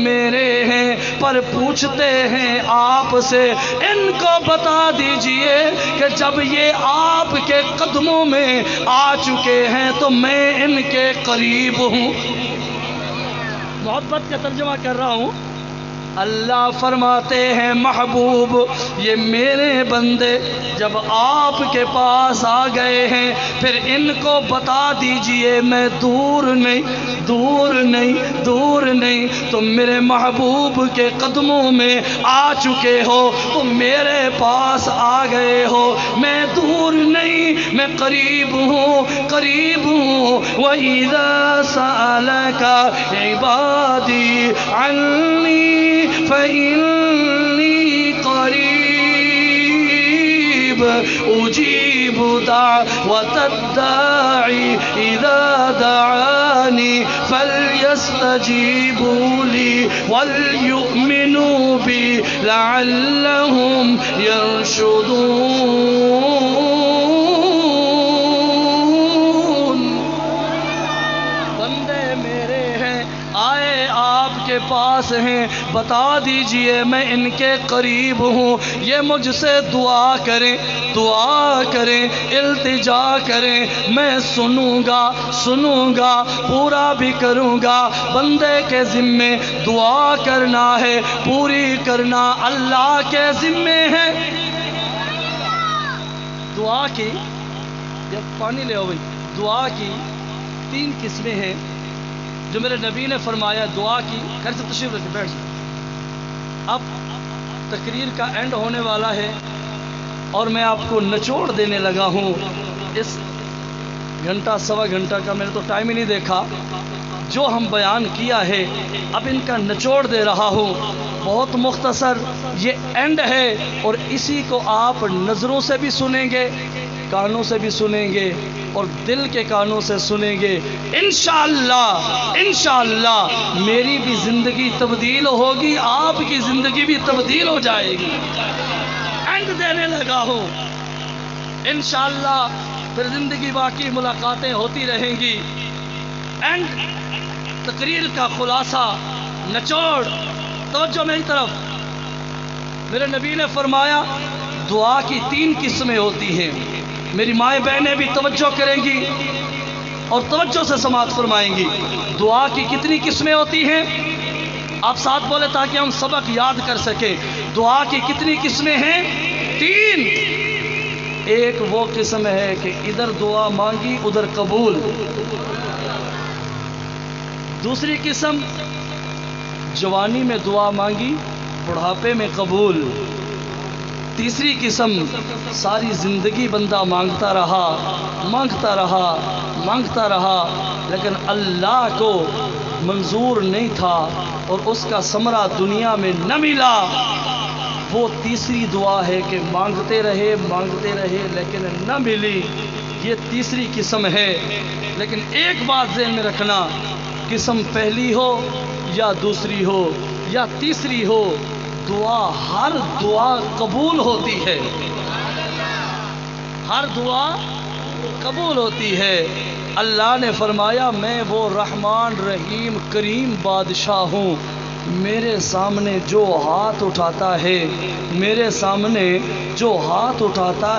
میرے ہیں پر پوچھتے ہیں آپ سے، ان کو بتا دیجئے کہ جب یہ آپ کے قدموں میں آ چکے ہیں تو میں ان کے قریب ہوں۔ محبت کا ترجمہ کر رہا ہوں۔ اللہ فرماتے ہیں محبوب یہ میرے بندے جب آپ کے پاس آ گئے ہیں پھر ان کو بتا دیجئے میں دور نہیں دور نہیں دور نہیں، تم میرے محبوب کے قدموں میں آ چکے ہو، تم میرے پاس آ گئے ہو، میں دور نہیں میں قریب ہوں قریب ہوں۔ وَإِذَا سَأَلَكَ عِبَادِي عَنِّي فَإِنِّي قَرِيبٌ أُجِيبُ دَعْوَةَ الدَّاعِ إِذَا دَعَانِي فَلْيَسْتَجِيبُوا لِي وَلْيُؤْمِنُوا بِي لَعَلَّهُمْ يَرْشُدُونَ۔ بندے میرے ہیں آئے آپ کے پاس ہیں، بتا دیجئے میں ان کے قریب ہوں، یہ مجھ سے دعا کریں التجا کریں، میں سنوں گا پورا بھی کروں گا۔ بندے کے ذمے دعا کرنا ہے، پوری کرنا اللہ کے ذمے ہے۔ دعا کی جب پانی لے آؤ بھائی، دعا کی 3 قسمیں ہیں جو میرے نبی نے فرمایا۔ دعا کی خیر سے تشریف رکھیں، بیٹھ جائیں۔ اب تقریر کا اینڈ ہونے والا ہے اور میں آپ کو نچوڑ دینے لگا ہوں۔ اس گھنٹہ سوا گھنٹہ کا میں نے تو ٹائم ہی نہیں دیکھا، جو ہم بیان کیا ہے اب ان کا نچوڑ دے رہا ہوں، بہت مختصر یہ اینڈ ہے، اور اسی کو آپ نظروں سے بھی سنیں گے، کانوں سے بھی سنیں گے اور دل کے کانوں سے سنیں گے۔ انشاءاللہ میری بھی زندگی تبدیل ہوگی، آپ کی زندگی بھی تبدیل ہو جائے گی۔ اینڈ دینے لگا ہوں، انشاءاللہ پھر زندگی باقی ملاقاتیں ہوتی رہیں گی۔ اینڈ تقریر کا خلاصہ، نچوڑ، توجہ میری طرف۔ میرے نبی نے فرمایا دعا کی 3 قسمیں ہوتی ہیں، میری مائیں بہنیں بھی توجہ کریں گی اور توجہ سے سماعت فرمائیں گی۔ دعا کی کتنی قسمیں ہوتی ہیں؟ آپ ساتھ بولے تاکہ ہم سبق یاد کر سکیں۔ دعا کی کتنی قسمیں ہیں؟ 3۔ ایک وہ قسم ہے کہ ادھر دعا مانگی ادھر قبول۔ دوسری قسم جوانی میں دعا مانگی بڑھاپے میں قبول۔ تیسری قسم ساری زندگی بندہ مانگتا رہا لیکن اللہ کو منظور نہیں تھا اور اس کا ثمرہ دنیا میں نہ ملا۔ وہ تیسری دعا ہے کہ مانگتے رہے لیکن نہ ملی، یہ تیسری قسم ہے۔ لیکن ایک بات ذہن میں رکھنا، قسم پہلی ہو یا دوسری ہو یا تیسری ہو، ہر دعا قبول ہوتی ہے، ہر دعا قبول ہوتی ہے۔ اللہ نے فرمایا میں وہ رحمان رحیم کریم بادشاہ ہوں، میرے سامنے جو ہاتھ اٹھاتا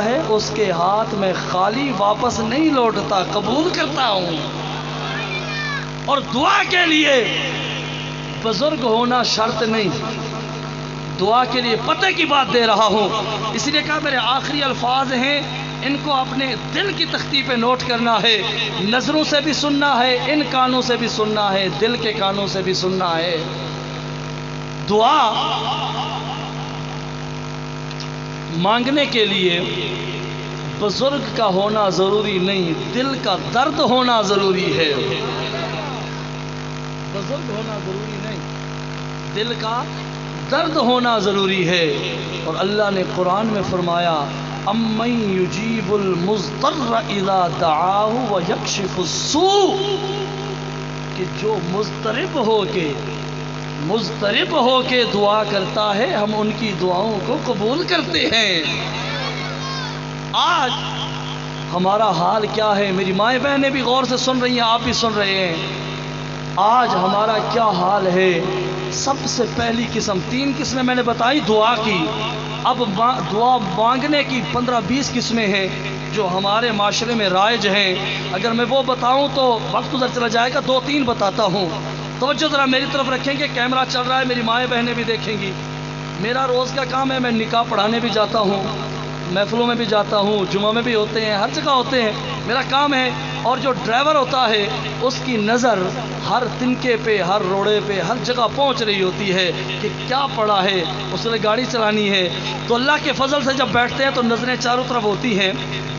ہے اس کے ہاتھ میں خالی واپس نہیں لوٹتا، قبول کرتا ہوں۔ اور دعا کے لیے بزرگ ہونا شرط نہیں، دعا کے لیے پتہ کی بات دے رہا ہوں، اس لیے کہا میرے آخری الفاظ ہیں، ان کو اپنے دل کی تختی پہ نوٹ کرنا ہے، نظروں سے بھی سننا ہے، ان کانوں سے بھی سننا ہے، دل کے کانوں سے بھی سننا ہے۔ دعا مانگنے کے لیے بزرگ کا ہونا ضروری نہیں، دل کا درد ہونا ضروری ہے۔ بزرگ ہونا ضروری نہیں، دل کا درد ہونا ضروری ہے۔ اور اللہ نے قرآن میں فرمایا امن یجیب المضطر اذا دعاہ ویکشف السوء، کہ جو مضطرب ہو کے دعا کرتا ہے ہم ان کی دعاؤں کو قبول کرتے ہیں۔ آج ہمارا حال کیا ہے؟ میری مائیں بہنیں بھی غور سے سن رہی ہیں، آپ بھی سن رہے ہیں۔ آج ہمارا کیا حال ہے؟ سب سے پہلی قسم، 3 قسمیں میں نے بتائی دعا کی، اب دعا مانگنے کی 15-20 قسمیں ہیں جو ہمارے معاشرے میں رائج ہیں۔ اگر میں وہ بتاؤں تو وقت ادھر چلا جائے گا، 2-3 بتاتا ہوں۔ توجہ ذرا میری طرف رکھیں گے، کیمرہ چل رہا ہے، میری مائیں بہنیں بھی دیکھیں گی۔ میرا روز کا کام ہے، میں نکاح پڑھانے بھی جاتا ہوں، محفلوں میں بھی جاتا ہوں، جمعہ میں بھی ہوتے ہیں، ہر جگہ ہوتے ہیں، میرا کام ہے۔ اور جو ڈرائیور ہوتا ہے اس کی نظر ہر تنکے پہ، ہر روڑے پہ، ہر جگہ پہنچ رہی ہوتی ہے کہ کیا پڑا ہے، اس نے گاڑی چلانی ہے۔ تو اللہ کے فضل سے جب بیٹھتے ہیں تو نظریں چاروں طرف ہوتی ہیں۔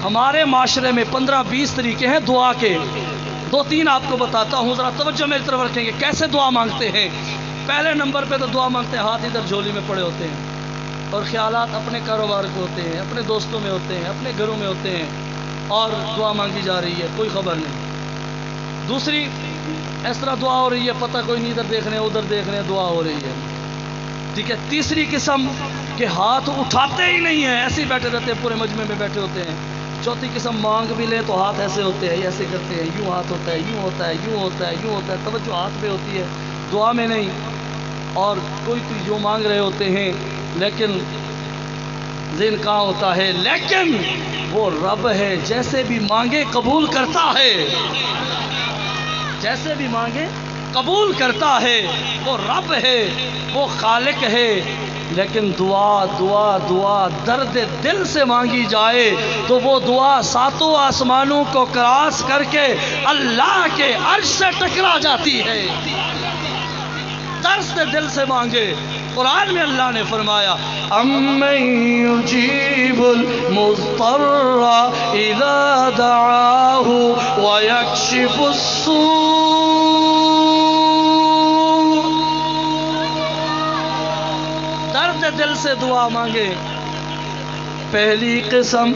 ہمارے معاشرے میں 15-20 طریقے ہیں دعا کے، 2-3 آپ کو بتاتا ہوں، ذرا توجہ میری طرف رکھیں گے کیسے دعا مانگتے ہیں۔ پہلے نمبر پہ تو دعا مانگتے ہیں، ہاتھ ادھر جھولی میں پڑے ہوتے ہیں اور خیالات اپنے کاروبار کو ہوتے ہیں، اپنے دوستوں میں ہوتے ہیں، اپنے گھروں میں ہوتے ہیں، اور دعا مانگی جا رہی ہے، کوئی خبر نہیں۔ دوسری، اس طرح دعا ہو رہی ہے، پتہ کوئی نہیں، ادھر دیکھ رہے ہیں ادھر دیکھ رہے ہیں، دعا ہو رہی ہے، ٹھیک ہے۔ تیسری قسم کہ ہاتھ اٹھاتے ہی نہیں ہیں، ایسے ہی بیٹھے رہتے ہیں، پورے مجمع میں بیٹھے ہوتے ہیں۔ چوتھی قسم، مانگ بھی لے تو ہاتھ ایسے ہوتے ہیں، ایسے کرتے ہیں، یوں ہاتھ ہوتا ہے، یوں ہوتا ہے، یوں ہوتا ہے، یوں ہوتا ہے، توجہ ہاتھ پہ ہوتی ہے، دعا میں نہیں۔ اور کوئی جو مانگ رہے ہوتے ہیں لیکن ذہن کہاں ہوتا ہے، لیکن وہ رب ہے، جیسے بھی مانگے قبول کرتا ہے، جیسے بھی مانگے قبول کرتا ہے، وہ رب ہے، وہ خالق ہے۔ لیکن دعا دعا دعا درد دل سے مانگی جائے تو وہ دعا 7 آسمانوں کو کراس کر کے اللہ کے عرش سے ٹکرا جاتی ہے۔ درد دل سے مانگے، قرآن میں اللہ نے فرمایا اَمَّن يُجِيبُ الْمُضْطَرَّ إِذَا دَعَاهُ وَيَكْشِفُ السُّوءَ۔ درد دل سے دعا مانگے۔ پہلی قسم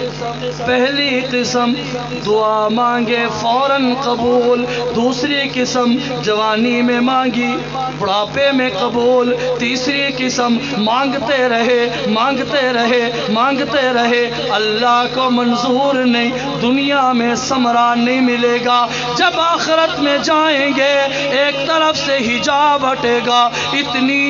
دعا مانگے فوراً قبول، دوسری قسم جوانی میں مانگی بڑھاپے میں قبول، تیسری قسم مانگتے رہے مانگتے رہے مانگتے رہے، اللہ کو منظور نہیں، دنیا میں ثمرہ نہیں ملے گا۔ جب آخرت میں جائیں گے ایک طرف سے حجاب ہٹے گا، اتنی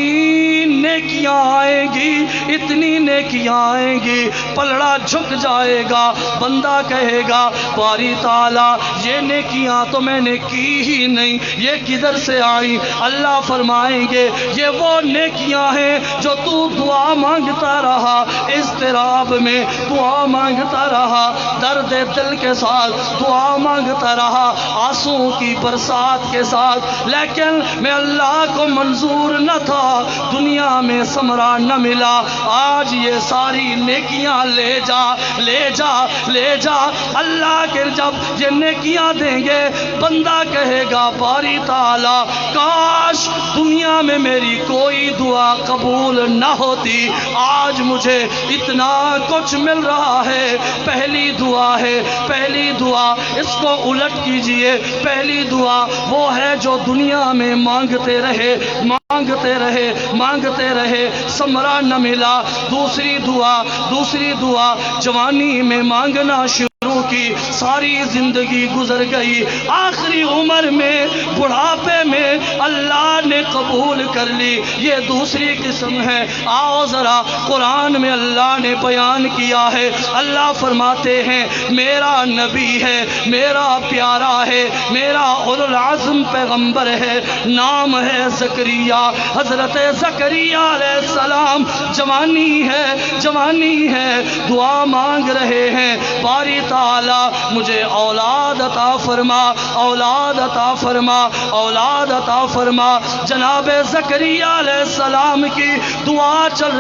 نیکیاں آئیں گی، اتنی نیکیاں آئیں گی، پلڑا جھک جائے گا، بندہ کہے گا باری تعالیٰ یہ نیکیاں تو میں نے کی ہی نہیں، یہ کدھر سے آئیں؟ اللہ فرمائیں گے یہ وہ نیکیاں ہیں جو تو دعا مانگتا رہا، اضطراب میں دعا مانگتا رہا، درد دل کے ساتھ دعا مانگتا رہا، آنسو کی برسات کے ساتھ، لیکن میں اللہ کو منظور نہ تھا، دنیا میں ثمرہ نہ ملا۔ آج یہ ساری نیکیاں لے جا لے جا لے جا، اللہ کے جب یہ نیکیاں دیں گے بندہ کہے گا باری تعالیٰ کاش دنیا میں میری کوئی دعا قبول نہ ہوتی، آج مجھے اتنا کچھ مل رہا ہے۔ پہلی دعا ہے، پہلی دعا اس کو الٹ کیجئے، پہلی دعا وہ ہے جو دنیا میں مانگتے رہے مانگتے رہے مانگتے رہے، ثمرہ نہ ملا۔ دوسری دعا جوانی میں مانگنا شروع کی، ساری زندگی گزر گئی، آخری عمر میں بڑھاپے میں اللہ نے قبول کر لی، یہ دوسری قسم ہے۔ آؤ ذرا قرآن میں اللہ نے بیان کیا ہے، اللہ فرماتے ہیں میرا نبی ہے، میرا پیارا ہے، میرا اولو العزم پیغمبر ہے، نام ہے زکریا، حضرت زکریا علیہ السلام جوانی ہے، دعا مانگ رہے ہیں باری تعالیٰ مجھے اولاد عطا فرما، اولاد عطا فرما، اولاد عطا فرما۔ جناب زکریا علیہ السلام کی دعا چل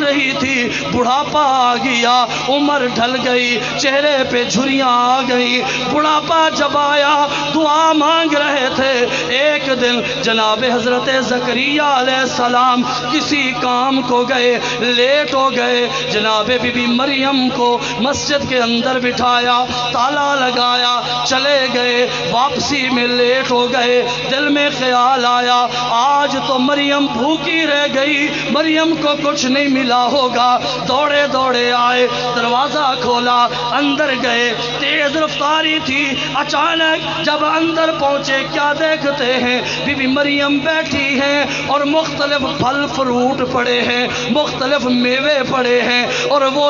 رہی تھی، بڑھاپا آ گیا، عمر ڈھل گئی، چہرے پہ جھریاں آ گئی، بڑھاپا جب آیا دعا مانگ رہے تھے، ایک دن جناب حضرت زکریا علیہ السلام کسی کام کو گئے، لیٹ ہو گئے، جناب بی بی مریم کو مسجد کے اندر اندر بٹھایا، تالا لگایا، چلے گئے، واپسی میں لیٹ ہو گئے۔ دل میں خیال آیا آج تو مریم بھوکی رہ گئی، مریم کو کچھ نہیں ملا ہوگا۔ دوڑے دوڑے آئے، دروازہ کھولا، اندر گئے، تیز رفتاری تھی۔ اچانک جب اندر پہنچے کیا دیکھتے ہیں؟ بی بی مریم بیٹھی ہیں اور مختلف پھل فروٹ پڑے ہیں، مختلف میوے پڑے ہیں، اور وہ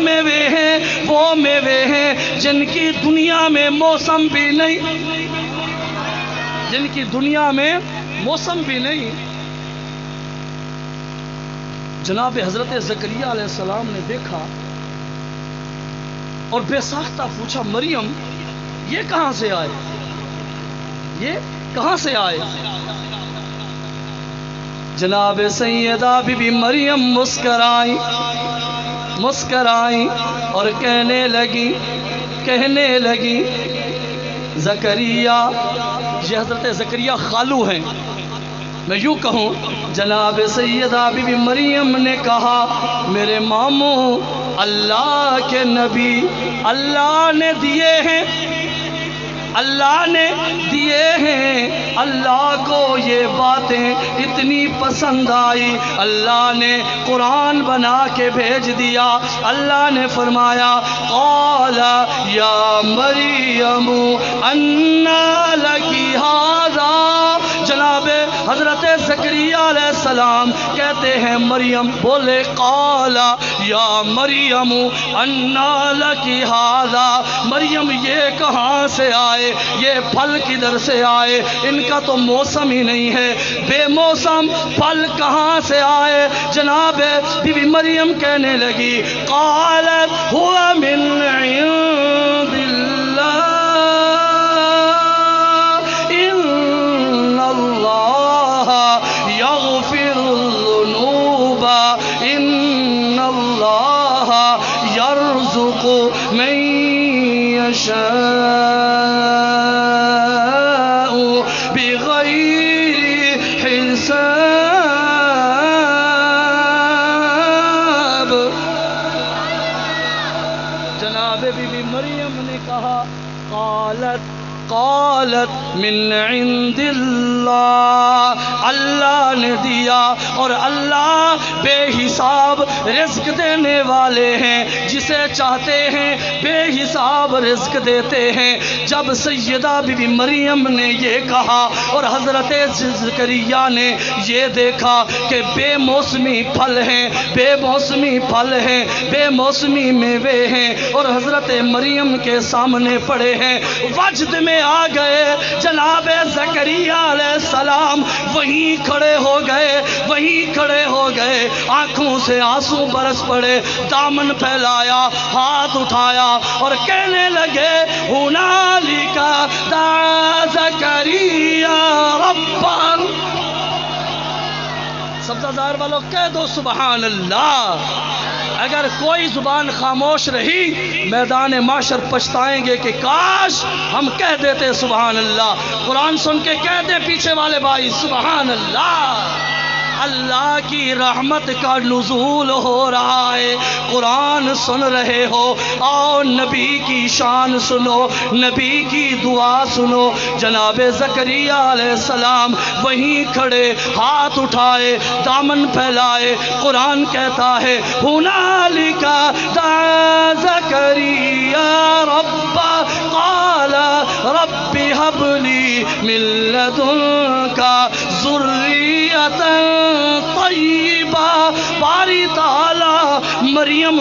میوے ہیں، وہ میوے ہیں جن کی دنیا میں موسم بھی نہیں، جن کی دنیا میں موسم بھی نہیں۔ جناب حضرت زکریا علیہ السلام نے دیکھا اور بے ساختہ پوچھا، مریم یہ کہاں سے آئے؟ یہ کہاں سے آئے؟ جناب سیدہ بی بی مریم مسکرائیں اور کہنے لگی زکریا، یہ حضرت زکریا خالو ہیں، میں یوں کہوں جناب سیدہ بی بی مریم نے کہا، میرے ماموں اللہ کے نبی اللہ نے دیے ہیں، اللہ نے دیے ہیں، اللہ کو یہ باتیں اتنی پسند آئی، اللہ نے قرآن بنا کے بھیج دیا۔ اللہ نے فرمایا قال یا مریم انا لکی ھذا، جناب حضرت زکریا علیہ السلام کہتے ہیں مریم بولے قال یا مریم انا لکی ھذا، مریم یہ کہاں سے آئے، یہ پھل کدھر سے آئے، ان کا تو موسم ہی نہیں ہے، بے موسم پھل کہاں سے آئے؟ جناب بی بی مریم کہنے لگی قالت هو من عند اللہ ان اللہ یغفر الذنوب ان اللہ یرزق من یشاء قالت من عند اللہ، اللہ نے دیا، اور اللہ بے حساب رزق دینے والے ہیں، جسے چاہتے ہیں بے حساب رزق دیتے ہیں۔ جب سیدہ بی بی مریم نے یہ کہا اور حضرت زکریا نے یہ دیکھا کہ بے موسمی پھل ہیں، بے موسمی پھل ہیں، بے موسمی میوے ہیں، اور حضرت مریم کے سامنے پڑے ہیں، وجد میں آ گئے۔ جناب زکریا علیہ السلام وہیں کھڑے ہو گئے، آنکھوں سے آنسو برس پڑے، دامن پھیلایا، ہاتھ اٹھایا اور کہنے لگے ہنالک دعا زکریا ربہ، سبزہ زار والوں کہہ دو سبحان اللہ۔ اگر کوئی زبان خاموش رہی میدان معاشر پچھتائیں گے کہ کاش ہم کہہ دیتے سبحان اللہ۔ قرآن سن کے کہہ دے پیچھے والے بھائی سبحان اللہ۔ اللہ کی رحمت کا نزول ہو رہا ہے، قرآن سن رہے ہو، آؤ نبی کی شان سنو، نبی کی دعا سنو۔ جناب زکریا علیہ السلام وہیں کھڑے، ہاتھ اٹھائے، دامن پھیلائے، قرآن کہتا ہے ہنالک دعا زکریا ربہ قال رب ہب لی من لدنک ذریۃ طیبہ۔ باری تعالی مریم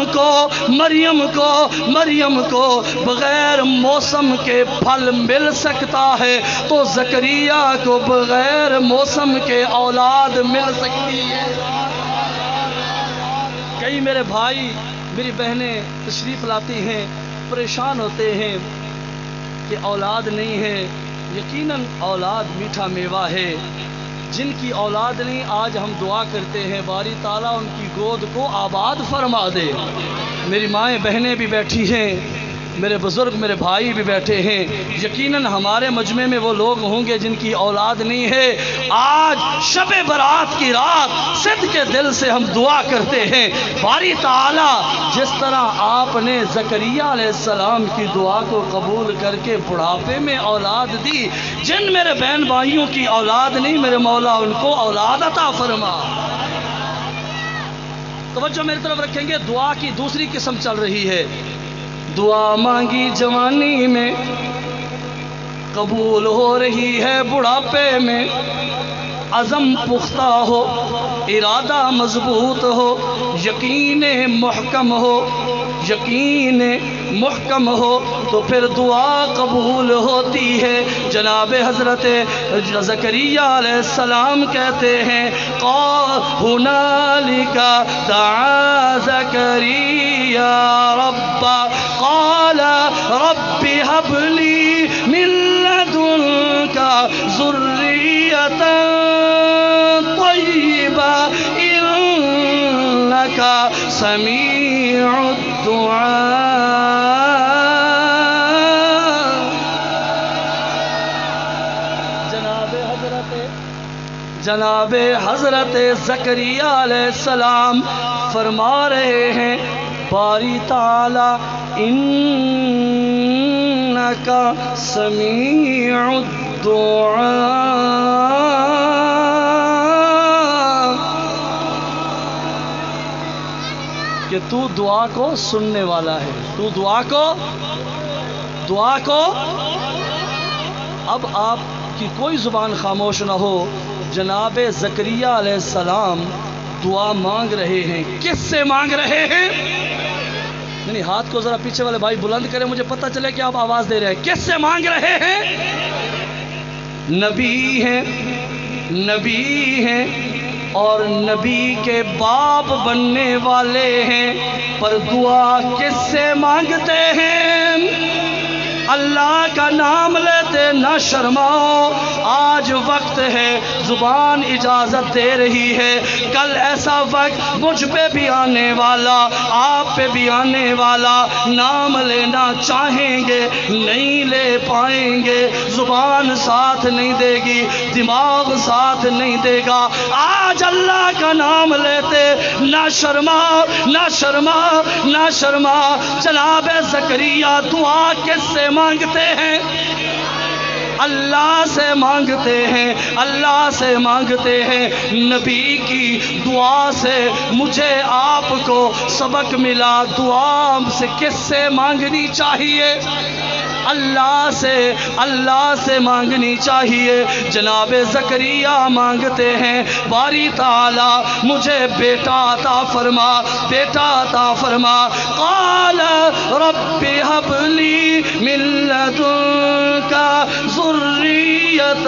کو بغیر موسم کے پھل مل سکتا ہے تو زکریا کو بغیر موسم کے اولاد مل سکتی ہے۔ کئی میرے بھائی میری بہنیں تشریف لاتی ہیں، پریشان ہوتے ہیں کہ اولاد نہیں ہے۔ یقیناً اولاد میٹھا میوہ ہے، جن کی اولاد نہیں آج ہم دعا کرتے ہیں باری تعالیٰ ان کی گود کو آباد فرما دے۔ میری مائیں بہنیں بھی بیٹھی ہیں، میرے بزرگ میرے بھائی بھی بیٹھے ہیں، یقیناً ہمارے مجمع میں وہ لوگ ہوں گے جن کی اولاد نہیں ہے۔ آج شب برات کی رات صدق کے دل سے ہم دعا کرتے ہیں، باری تعالی جس طرح آپ نے زکریا علیہ السلام کی دعا کو قبول کر کے بڑھاپے میں اولاد دی، جن میرے بہن بھائیوں کی اولاد نہیں، میرے مولا ان کو اولاد عطا فرما۔ توجہ میری طرف رکھیں گے، دعا کی دوسری قسم چل رہی ہے۔ دعا مانگی جوانی میں قبول ہو رہی ہے بڑھاپے میں، عزم پختہ ہو، ارادہ مضبوط ہو، یقین محکم ہو، یقین محکم ہو تو پھر دعا قبول ہوتی ہے۔ جناب حضرت زکریا علیہ السلام کہتے ہیں، ہنالک دعا زکریا ربا قال رب هب لي من لدنك ذرية طيبة إنك سميع الدعاء۔ جناب حضرت زکریا علیہ السلام فرما رہے ہیں، باری تعالی انک سمیع الدعاء، کہ تو دعا کو سننے والا ہے، تو دعا کو اب آپ کی کوئی زبان خاموش نہ ہو۔ جناب زکریا علیہ السلام دعا مانگ رہے ہیں، کس سے مانگ رہے ہیں؟ نہیں، ہاتھ کو ذرا پیچھے والے بھائی بلند کریں، مجھے پتہ چلے کہ آپ آواز دے رہے ہیں۔ کس سے مانگ رہے ہیں؟ نبی ہیں اور نبی کے باپ بننے والے ہیں، پر دعا کس سے مانگتے ہیں؟ اللہ کا نام لیتے نہ شرماؤ، آج وقت ہے، زبان اجازت دے رہی ہے، کل ایسا وقت مجھ پہ بھی آنے والا، آپ پہ بھی آنے والا، نام لینا چاہیں گے نہیں لے پائیں گے، زبان ساتھ نہیں دے گی، دماغ ساتھ نہیں دے گا۔ آج اللہ کا نام لیتے نہ شرما، نہ شرما، نہ شرما۔ جناب زکریا دعا کس سے مانگتے ہیں؟ اللہ سے مانگتے ہیں، اللہ سے مانگتے ہیں۔ نبی کی دعا سے مجھے آپ کو سبق ملا، دعا سے کس سے مانگنی چاہیے؟ اللہ سے مانگنی چاہیے۔ جناب زکریا مانگتے ہیں، باری تعالی مجھے بیٹا عطا فرما، بیٹا عطا فرما۔ قال رب هب لي من لدنك ذرية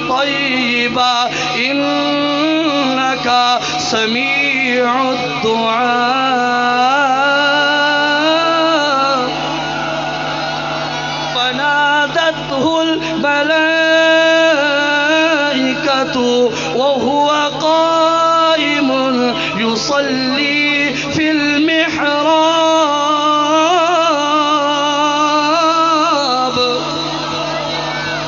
طيبة إنك سميع الدعاء۔ فنادته الملائكة وهو قائم يصلي في المحراب۔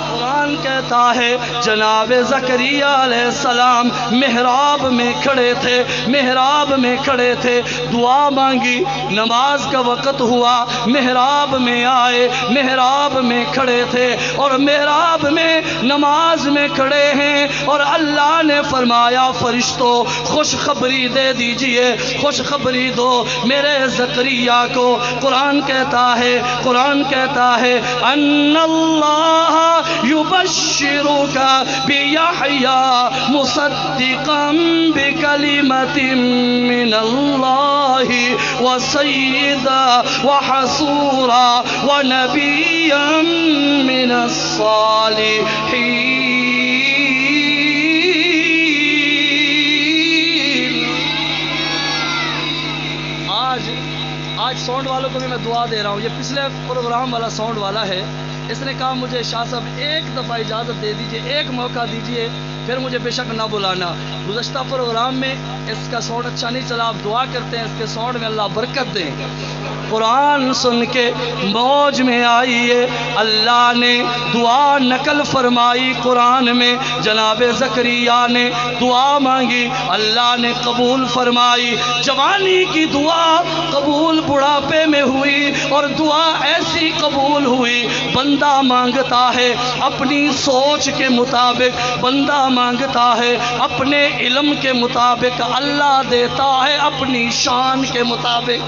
قرآن کہتا ہے جناب زکریا علیہ السلام محراب میں کھڑے تھے، محراب میں کھڑے تھے، دعا مانگی، نماز کا وقت ہوا، محراب میں آئے، محراب میں کھڑے تھے، اور محراب میں نماز میں کھڑے ہیں، اور اللہ نے فرمایا فرشتوں خوشخبری دے دیجئے، خوشخبری دو میرے زکریا کو۔ قرآن کہتا ہے ان اللہ یبشرک بیحییٰ مصدقا بکلمۃ من اللہ وسیدا وحصورا ونبیا من الصالحین۔ آج ساؤنڈ والوں کو بھی میں دعا دے رہا ہوں، یہ پچھلے پروگرام والا ساؤنڈ والا ہے، اس نے کہا مجھے شاہ صاحب ایک دفعہ اجازت دے دیجئے، ایک موقع دیجئے، پھر مجھے بے شک نہ بلانا۔ گزشتہ پروگرام میں اس کا ساؤنڈ اچھا نہیں چلا، آپ دعا کرتے ہیں اس کے ساؤنڈ میں اللہ برکت دیں۔ قرآن سن کے موج میں آئیے. اللہ نے دعا نقل فرمائی قرآن میں. جناب زکریا نے دعا مانگی, اللہ نے قبول فرمائی. جوانی کی دعا قبول بڑھاپے میں ہوئی, اور دعا ایسی قبول ہوئی. بندہ مانگتا ہے اپنی سوچ کے مطابق, بندہ مانگتا ہے اپنے علم کے مطابق, اللہ دیتا ہے اپنی شان کے مطابق.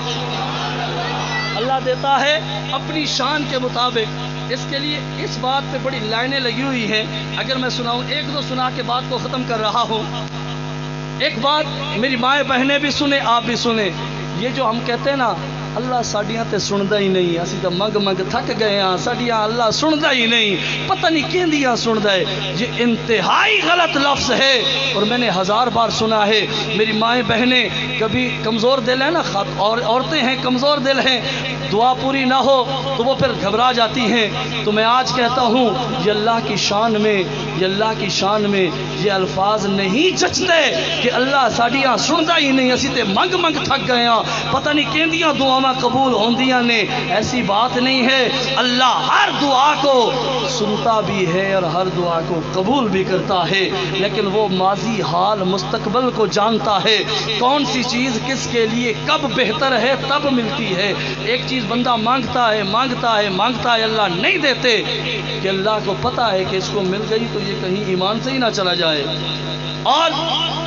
اللہ دیتا ہے اپنی شان کے مطابق. اس کے لیے اس بات پہ بڑی لائنیں لگی ہوئی ہیں, اگر میں سناؤں ایک دو سنا کے بات کو ختم کر رہا ہوں. ایک بات میری مائیں بہنیں بھی سنیں, آپ بھی سنیں. یہ جو ہم کہتے ہیں نا اللہ ساڈیاں تے سندا ہی نہیں, اسی تو منگ منگ تھک گئے ہاں, ساڈیاں اللہ سندا ہی نہیں, پتہ نہیں کیندیاں سندا ہے. یہ انتہائی غلط لفظ ہے, اور میں نے 1000 بار سنا ہے. میری مائیں بہنیں کبھی کمزور دل ہیں نا, اور عورتیں ہیں کمزور دل ہیں, دعا پوری نہ ہو تو وہ پھر گھبرا جاتی ہیں. تو میں آج کہتا ہوں یہ اللہ کی شان میں, یہ اللہ کی شان میں یہ الفاظ نہیں جچتے کہ اللہ ساڈیاں سندا ہی نہیں, اسی تے منگ منگ تھک گئے ہاں, پتہ نہیں کیندیاں دعا قبول ہوندیاں نے. ایسی بات نہیں ہے. اللہ ہر دعا کو سنتا بھی ہے اور ہر دعا کو قبول بھی کرتا ہے, لیکن وہ ماضی حال مستقبل کو جانتا ہے. کون سی چیز کس کے لیے کب بہتر ہے تب ملتی ہے. ایک چیز بندہ مانگتا ہے مانگتا ہے مانگتا ہے, اللہ نہیں دیتے, کہ اللہ کو پتا ہے کہ اس کو مل گئی تو یہ کہیں ایمان سے ہی نہ چلا جائے. اور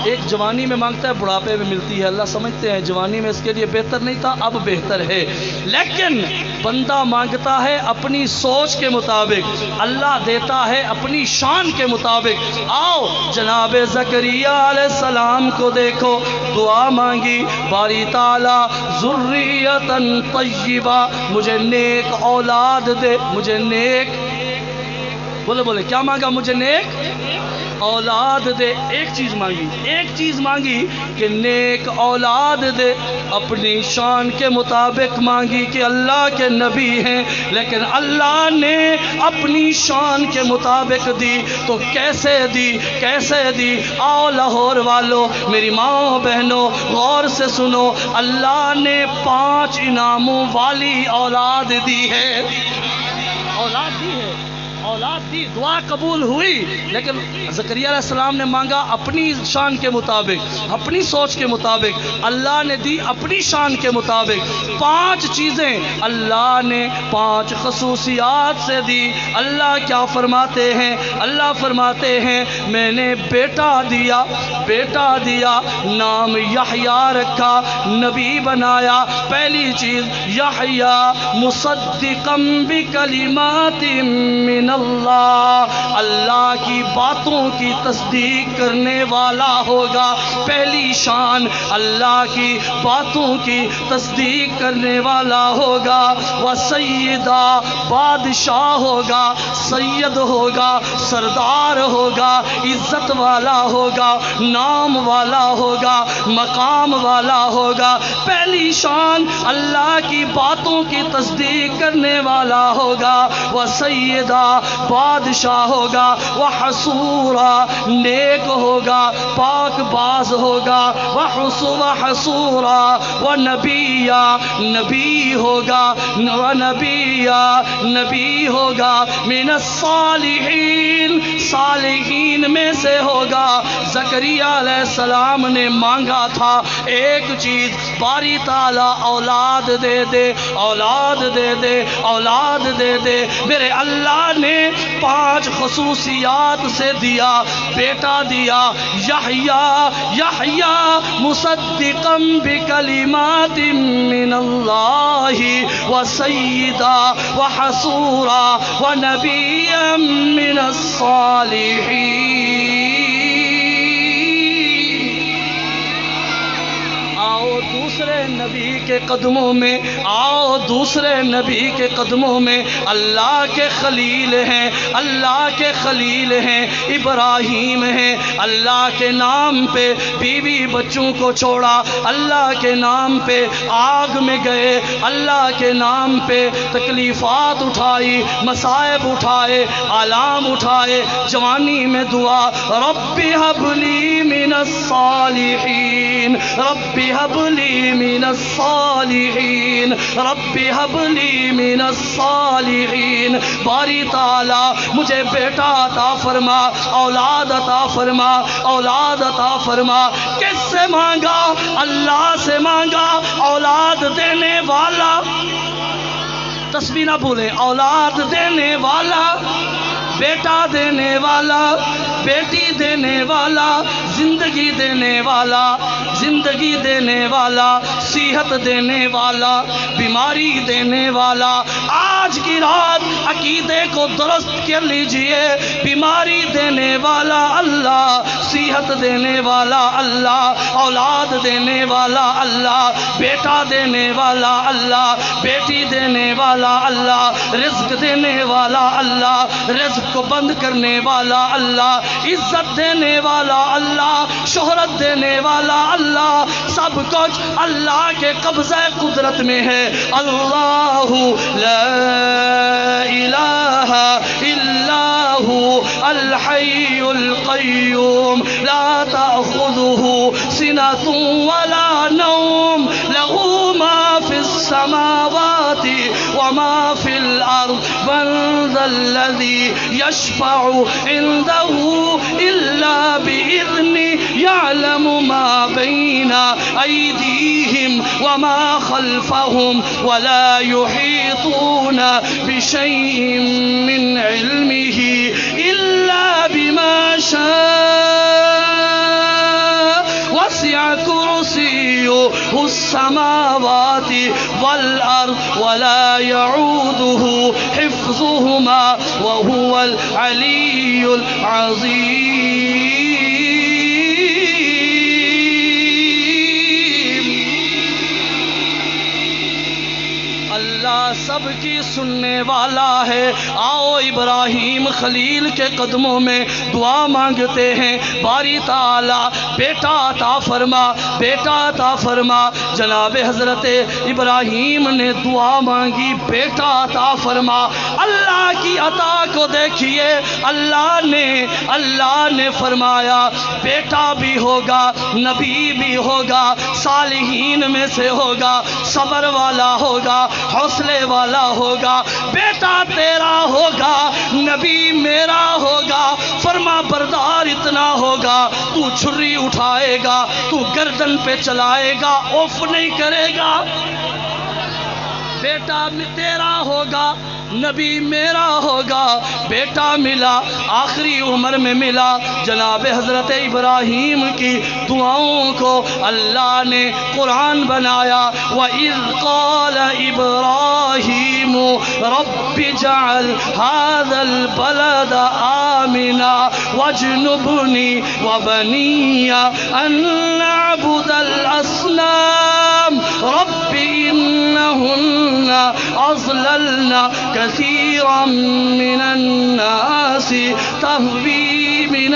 ایک جوانی میں مانگتا ہے بڑھاپے میں ملتی ہے. اللہ سمجھتے ہیں جوانی میں اس کے لیے بہتر نہیں تھا, اب بہتر ہے. لیکن بندہ مانگتا ہے اپنی سوچ کے مطابق, اللہ دیتا ہے اپنی شان کے مطابق. آؤ جناب زکریا علیہ السلام کو دیکھو, دعا مانگی باری تعالی ذریۃ طیبہ, مجھے نیک اولاد دے, مجھے نیک, بولے بولے کیا مانگا, مجھے نیک اولاد دے. ایک چیز مانگی, ایک چیز مانگی کہ نیک اولاد دے. اپنی شان کے مطابق مانگی کہ اللہ کے نبی ہیں, لیکن اللہ نے اپنی شان کے مطابق دی. تو کیسے دی, کیسے دی؟ آؤ لاہور والو, میری ماں بہنوں غور سے سنو. اللہ نے 5 انعاموں والی اولاد دی ہے. اولاد دی ہے, اولاد دی, دعا قبول ہوئی. لیکن زکریا علیہ السلام نے مانگا اپنی شان کے مطابق, اپنی سوچ کے مطابق. اللہ نے دی اپنی شان کے مطابق. 5 چیزیں اللہ نے 5 خصوصیات سے دی. اللہ کیا فرماتے ہیں؟ اللہ فرماتے ہیں میں نے بیٹا دیا, بیٹا دیا, نام یحییٰ رکھا, نبی بنایا. پہلی چیز یحییٰ مصدقا بکلمات من اللہ, اللہ کی باتوں کی تصدیق کرنے والا ہوگا. پہلی شان اللہ کی باتوں کی تصدیق کرنے والا ہوگا. وسیدہ, بادشاہ ہوگا, سید ہوگا, سردار ہوگا, عزت والا ہوگا, نام والا ہوگا, مقام والا ہوگا. پہلی شان اللہ کی باتوں کی تصدیق کرنے والا ہوگا. وسیدہ, بادشاہ ہوگا. وحصورا, نیک ہوگا, پاک باز ہوگا. وحصورا, ونبیا, نبی ہوگا. ونبیا, نبی ہوگا. من الصالحین, صالحین میں سے ہوگا. زکریا علیہ السلام نے مانگا تھا ایک چیز, باری تعالی اولاد دے دے, اولاد دے دے, اولاد دے دے. میرے اللہ نے 5 خصوصیات سے دیا. بیٹا دیا یحییٰ, یحییٰ مصدقا بکلمات من اللہ, وسیدا, وحصورا, ونبیا من الصالحین. آؤ دوسرے نبی کے قدموں میں, آؤ دوسرے نبی کے قدموں میں. اللہ کے خلیل ہیں, اللہ کے خلیل ہیں, ابراہیم ہیں. اللہ کے نام پہ بیوی بچوں کو چھوڑا, اللہ کے نام پہ آگ میں گئے, اللہ کے نام پہ تکلیفات اٹھائی, مصائب اٹھائے, آلام اٹھائے. جوانی میں دعا رب ہب لی من الصالحین رب هب لی من الصالحین رب هب لی من الصالحین. باری تعالی مجھے بیٹا عطا فرما، اولاد عطا فرما، اولاد عطا فرما. کس سے مانگا؟ اللہ سے مانگا. اولاد دینے والا، تسبیح نہ بھولیں، اولاد دینے والا، بیٹا دینے والا، بیٹی دینے والا، زندگی دینے والا، زندگی دینے والا، صحت دینے والا، بیماری دینے والا. آج کی رات عقیدے کو درست کر لیجئے. بیماری دینے والا اللہ، صحت دینے والا اللہ، اولاد دینے والا اللہ، بیٹا دینے والا اللہ، بیٹی دینے والا اللہ، رزق دینے والا اللہ، رزق کو بند کرنے والا اللہ، عزت دینے والا اللہ، شہرت دینے والا اللہ. سب کچھ اللہ کے قبضہ قدرت میں ہے. اللہ لا الہ الا هو الحی القیوم لا تأخذه سنة ولا نوم له ما في السماوات وما في الأرض من ذا الذي يشفع عنده إلا بإذنه يعلم ما بين أيديهم وما خلفهم ولا يحيطون بشيء من علمه إلا بما شاء وسع كرسيه السماوات والأرض ولا يعوده حفظهما وهو العلي العظيم. اللہ سب کی سننے والا ہے. آؤ ابراہیم خلیل کے قدموں میں دعا مانگتے ہیں. باری تعالی بیٹا عطا فرما، بیٹا عطا فرما. جناب حضرت ابراہیم نے دعا مانگی، بیٹا عطا فرما. اللہ کی عطا کو دیکھیے. اللہ نے فرمایا بیٹا بھی ہوگا، نبی بھی ہوگا، صالحین میں سے ہوگا، صبر والا ہوگا، حوصلے والا ہوگا. بیٹا تیرا ہوگا، نبی میرا ہوگا، فرما بردار اتنا ہوگا. تو چھری اٹھائے گا، تو گردن پہ چلائے گا، اوف نہیں کرے گا. بیٹا تیرا ہوگا، نبی میرا ہوگا. بیٹا ملا، آخری عمر میں ملا. جناب حضرت ابراہیم کی دعاؤں کو اللہ نے قرآن بنایا. وَإِذْ قَالَ إِبْرَاهِيمُ رَبِّ اجْعَلْ هَذَا الْبَلَدَ آمِنًا وَاجْنُبْنِي وَبَنِيَّ أَن نَّعْبُدَ الْأَصْنَامَ رَبِّ إِنَّهُنَّ أَضْلَلْنَ كثيرا من الناس تهوي من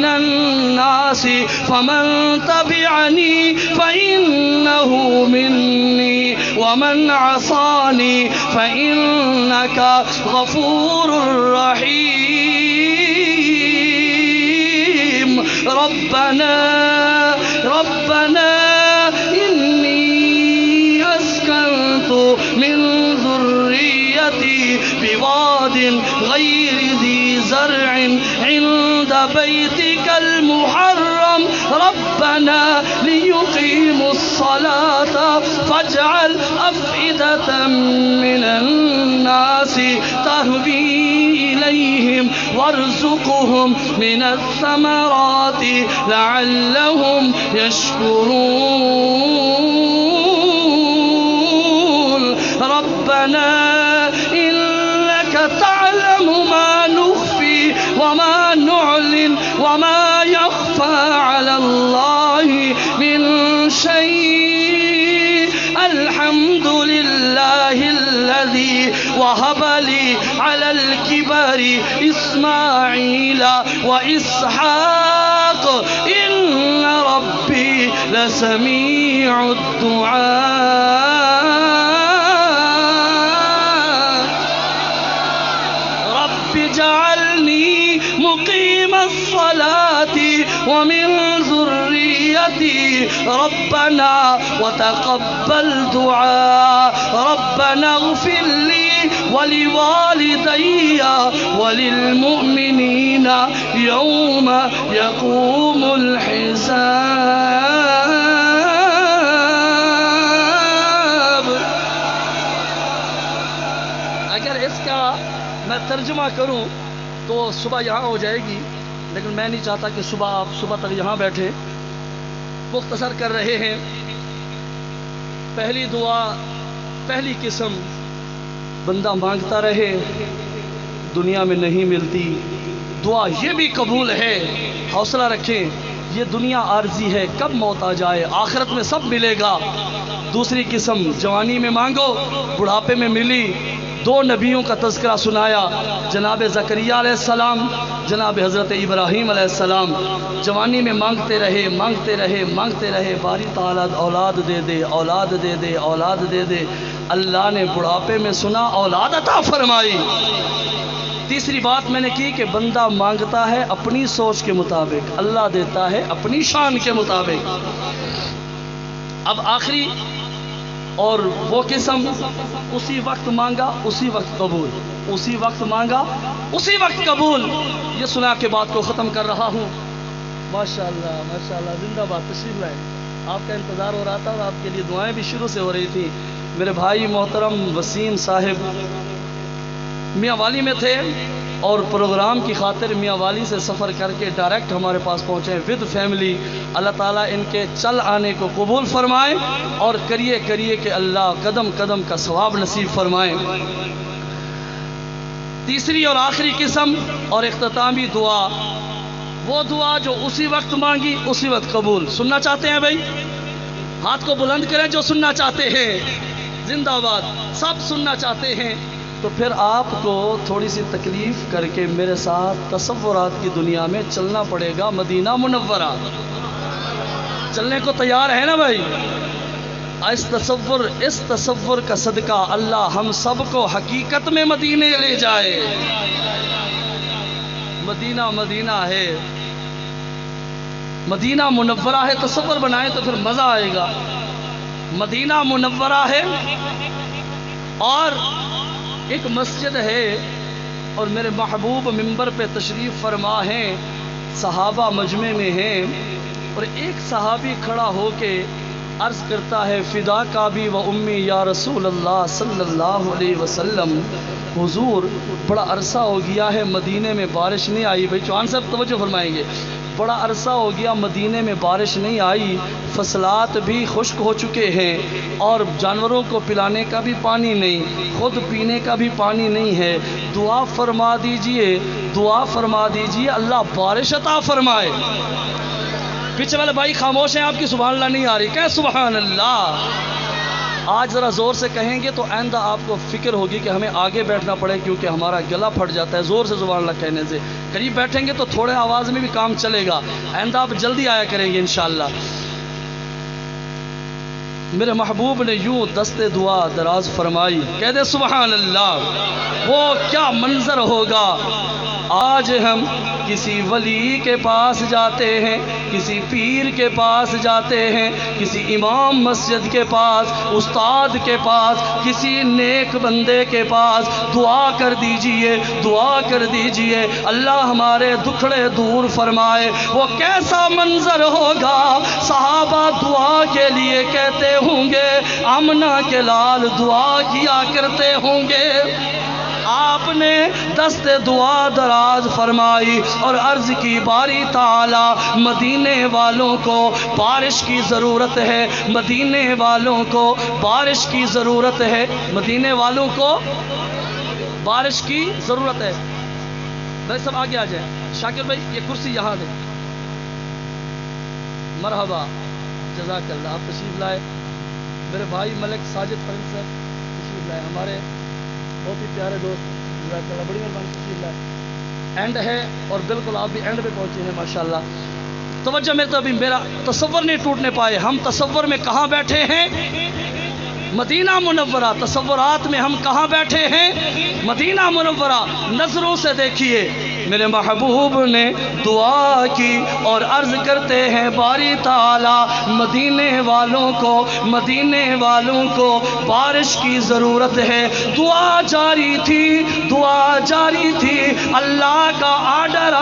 الناس فمن تبعني فإنه مني ومن عصاني فإنك غفور رحيم. ربنا إني أسكنت من ذريتي بواد غير ذي زرع عند بيتك المحرم ربنا ليقيموا الصلاة فاجعل أفئدة من الناس تهوي إليهم وارزقهم من الثمرات لعلهم يشكرون. ربنا إنك تعلم ما نخفي وما نعلن وما يخفى على الله من شيء. الحمد لله الذي وهب لي على الكبر إسماعيل وإسحاق إن ربي لسميع الدعاء. رب اجعلني مقيم الصلاة ومن ذريتي ربنا وتقبل دعاء ربنا اغفر لي ولوالدي وللمؤمنين يوم يقوم الحساب. اگر اس کا میں ترجمہ کروں تو صبح یہاں ہو جائے گی، لیکن میں نہیں چاہتا کہ آپ صبح تک یہاں بیٹھے. مختصر کر رہے ہیں. پہلی دعا، پہلی قسم بندہ مانگتا رہے، دنیا میں نہیں ملتی. دعا یہ بھی قبول ہے، حوصلہ رکھیں، یہ دنیا عارضی ہے، کب موت آ جائے، آخرت میں سب ملے گا. دوسری قسم جوانی میں مانگو، بڑھاپے میں ملی. دو نبیوں کا تذکرہ سنایا، جناب زکریہ علیہ السلام، جناب حضرت ابراہیم علیہ السلام. جوانی میں مانگتے رہے، مانگتے رہے، مانگتے رہے، باری تعالیٰ اولاد دے دے، اولاد دے دے، اولاد دے دے. اللہ نے بڑھاپے میں سنا، اولاد عطا فرمائی. تیسری بات میں نے کی کہ بندہ مانگتا ہے اپنی سوچ کے مطابق، اللہ دیتا ہے اپنی شان کے مطابق. اب آخری اور وہ قسم، اسی وقت مانگا اسی وقت قبول، اسی وقت مانگا اسی وقت قبول. یہ سنا کے بات کو ختم کر رہا ہوں. ماشاءاللہ ماشاءاللہ، زندہ باد، تشریف لائیں. آپ کا انتظار ہو رہا تھا اور آپ کے لیے دعائیں بھی شروع سے ہو رہی تھی. میرے بھائی محترم وسیم صاحب میاں والی میں تھے اور پروگرام کی خاطر میاں والی سے سفر کر کے ڈائریکٹ ہمارے پاس پہنچے ود فیملی. اللہ تعالیٰ ان کے چل آنے کو قبول فرمائے اور کریے کہ اللہ قدم قدم کا ثواب نصیب فرمائے. تیسری اور آخری قسم اور اختتامی دعا، وہ دعا جو اسی وقت مانگی اسی وقت قبول. سننا چاہتے ہیں بھائی؟ ہاتھ کو بلند کریں جو سننا چاہتے ہیں. زندہ باد، سب سننا چاہتے ہیں. تو پھر آپ کو تھوڑی سی تکلیف کر کے میرے ساتھ تصورات کی دنیا میں چلنا پڑے گا. مدینہ منورہ چلنے کو تیار ہے نا بھائی؟ اس تصور کا صدقہ اللہ ہم سب کو حقیقت میں مدینے لے جائے. مدینہ مدینہ ہے، مدینہ منورہ ہے. تصور بنائیں تو پھر مزہ آئے گا. مدینہ منورہ ہے اور ایک مسجد ہے اور میرے محبوب ممبر پہ تشریف فرما ہیں، صحابہ مجمع میں ہیں. اور ایک صحابی کھڑا ہو کے عرض کرتا ہے، فدا کا بھی و امی یا رسول اللہ صلی اللہ علیہ وسلم، حضور بڑا عرصہ ہو گیا ہے مدینے میں بارش نہیں آئی. بھائی چوہان صاحب توجہ فرمائیں گے. بڑا عرصہ ہو گیا مدینے میں بارش نہیں آئی، فصلات بھی خشک ہو چکے ہیں اور جانوروں کو پلانے کا بھی پانی نہیں، خود پینے کا بھی پانی نہیں ہے. دعا فرما دیجئے، دعا فرما دیجئے، اللہ بارش عطا فرمائے. پیچھے والے بھائی خاموش ہیں، آپ کی سبحان اللہ نہیں آ رہی. کہ سبحان اللہ. آج ذرا زور سے کہیں گے تو آئندہ آپ کو فکر ہوگی کہ ہمیں آگے بیٹھنا پڑے کیونکہ ہمارا گلا پھٹ جاتا ہے زور سے سبحان اللہ کہنے سے. قریب بیٹھیں گے تو تھوڑے آواز میں بھی کام چلے گا. آئندہ آپ جلدی آیا کریں گے انشاءاللہ. میرے محبوب نے یوں دست دعا دراز فرمائی. کہہ دے سبحان اللہ. وہ کیا منظر ہوگا. آج ہم کسی ولی کے پاس جاتے ہیں، کسی پیر کے پاس جاتے ہیں، کسی امام مسجد کے پاس، استاد کے پاس، کسی نیک بندے کے پاس. دعا کر دیجئے، دعا کر دیجئے، اللہ ہمارے دکھڑے دور فرمائے. وہ کیسا منظر ہوگا. صحابہ دعا کے لیے کہتے ہوں گے، آمنہ کے لال دعا کیا کرتے ہوں گے. آپ نے دست دعا دراز فرمائی اور عرض کی، باری تعالی مدینے والوں کو بارش کی ضرورت ہے، مدینے والوں کو بارش کی ضرورت ہے، مدینے والوں کو بارش کی ضرورت ہے. بھائی سب آگے آ جائیں. شاکر بھائی یہ کرسی یہاں دیں. مرحبا، جزاک اللہ. آپ تشریف لائے. میرے بھائی ملک ساجد فرنس صاحب تشریف لائے، ہمارے بہت ہی پیارے دوست. جزاک اللہ، بڑی مہربانی. تشریف لائے. اینڈ ہے اور بالکل آپ بھی اینڈ پہ پہنچے ہیں ماشاءاللہ. توجہ میرے تو ابھی میرا تصور نہیں ٹوٹنے پائے. ہم تصور میں کہاں بیٹھے ہیں؟ مدینہ منورہ. تصورات میں ہم کہاں بیٹھے ہیں؟ مدینہ منورہ. نظروں سے دیکھیے میرے محبوب نے دعا کی اور عرض کرتے ہیں باری تعالی مدینے والوں کو بارش کی ضرورت ہے۔ دعا جاری تھی، اللہ کا آرڈر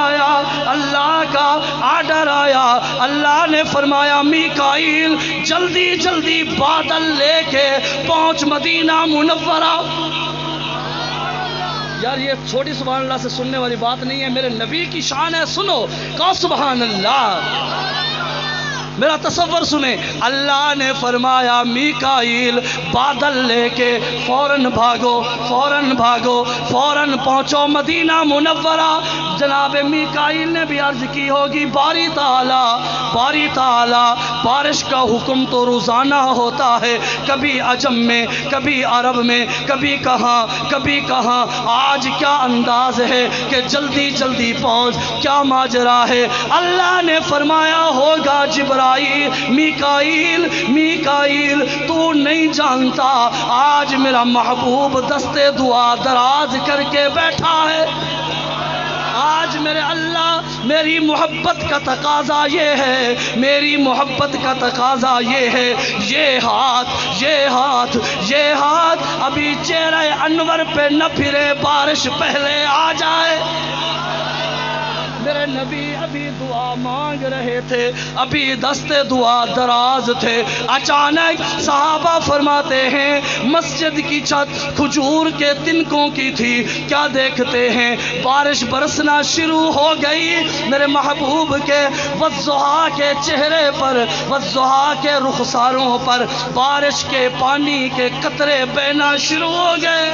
آیا، اللہ نے فرمایا میکائیل جلدی بادل لے کے پہنچ مدینہ منورہ۔ یار یہ چھوٹی سبحان اللہ سے سننے والی بات نہیں ہے، میرے نبی کی شان ہے، سنو کہو سبحان اللہ، میرا تصور سنیں۔ اللہ نے فرمایا میکائیل بادل لے کے فوراً بھاگو، فوراً پہنچو مدینہ منورہ۔ جناب میکائیل نے بھی عرض کی ہوگی باری تعالی بارش کا حکم تو روزانہ ہوتا ہے، کبھی عجم میں، کبھی عرب میں، کبھی کہاں، آج کیا انداز ہے کہ جلدی پہنچ، کیا ماجرا ہے؟ اللہ نے فرمایا ہوگا جبرائیل، میکائیل تو نہیں جانتا آج میرا محبوب دستے دعا دراز کر کے بیٹھا ہے۔ آج میرے اللہ میری محبت کا تقاضا یہ ہے، یہ ہاتھ ابھی چہرہ انور پہ نہ پھرے، بارش پہلے آ جائے۔ میرے نبی ابھی دعا مانگ رہے تھے، ابھی دستے دعا دراز تھے، اچانک صحابہ فرماتے ہیں مسجد کی چھت کھجور کے تنکوں کی تھی، کیا دیکھتے ہیں بارش برسنا شروع ہو گئی۔ میرے محبوب کے والضحیٰ کے چہرے پر، والضحیٰ کے رخساروں پر بارش کے پانی کے قطرے بہنا شروع ہو گئے۔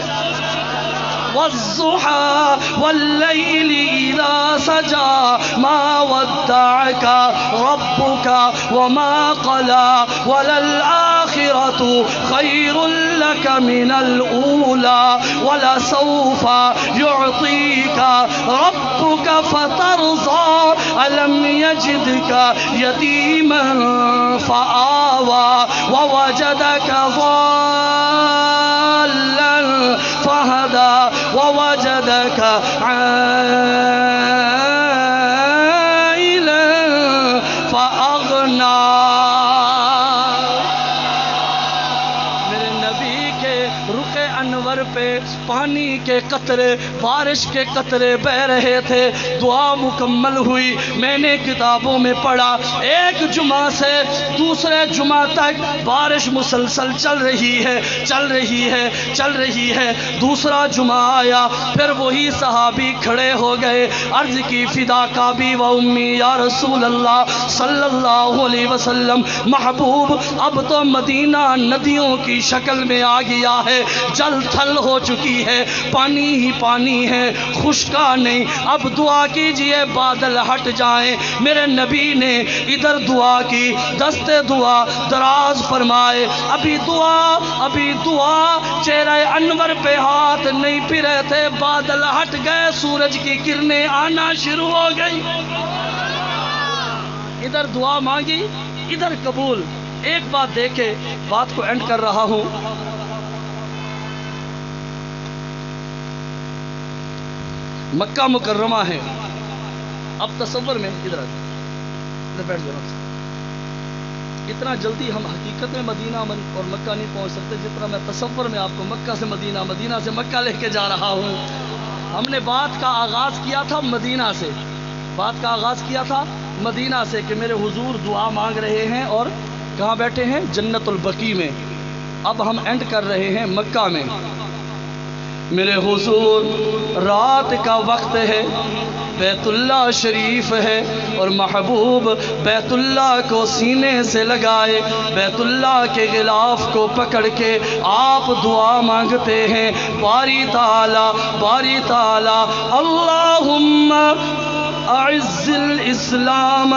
والضحى والليل إذا سجى ما ودعك ربك وما قلى وللآخرة خير لك من الأولى ولسوف يعطيك ربك فترضى ألم يجدك يتيما فآوى ووجدك ضالا فهدى ووجدك عائلا فأغنى۔ میرے نبی کے رخ انور پہ پانی کے قطرے، بارش کے قطرے بہ رہے تھے۔ دعا مکمل ہوئی، میں نے کتابوں میں پڑھا ایک جمعہ سے دوسرے جمعہ تک بارش مسلسل چل رہی ہے۔ دوسرا جمعہ آیا، پھر وہی صحابی کھڑے ہو گئے، عرض کی فداک ابی و امی یا رسول اللہ صلی اللہ علیہ وسلم، محبوب اب تو مدینہ ندیوں کی شکل میں آ گیا ہے، جل تھل ہو چکی ہے، پانی ہی پانی ہے، خشکا نہیں، اب دعا کیجئے بادل ہٹ جائیں۔ میرے نبی نے ادھر دعا کی، دستے دعا دراز فرمائے، ابھی دعا چہرہ انور پہ ہاتھ نہیں پھرے تھے، بادل ہٹ گئے، سورج کی کرنیں آنا شروع ہو گئی۔ ادھر دعا مانگی، ادھر قبول۔ ایک بات دیکھے، بات کو اینڈ کر رہا ہوں، مکہ مکرمہ ہے، اب تصور میں ادھر بیٹھ جانا، اتنا جلدی ہم حقیقت میں مدینہ اور مکہ نہیں پہنچ سکتے جتنا میں تصور میں آپ کو مکہ سے مدینہ، مدینہ سے مکہ لے کے جا رہا ہوں۔ ہم نے بات کا آغاز کیا تھا مدینہ سے، کہ میرے حضور دعا مانگ رہے ہیں اور کہاں بیٹھے ہیں؟ جنت البقیع میں۔ اب ہم اینڈ کر رہے ہیں مکہ میں۔ میرے حضور رات کا وقت ہے، بیت اللہ شریف ہے، اور محبوب بیت اللہ کو سینے سے لگائے، بیت اللہ کے غلاف کو پکڑ کے آپ دعا مانگتے ہیں، باری تعالی اللہم اعز الاسلام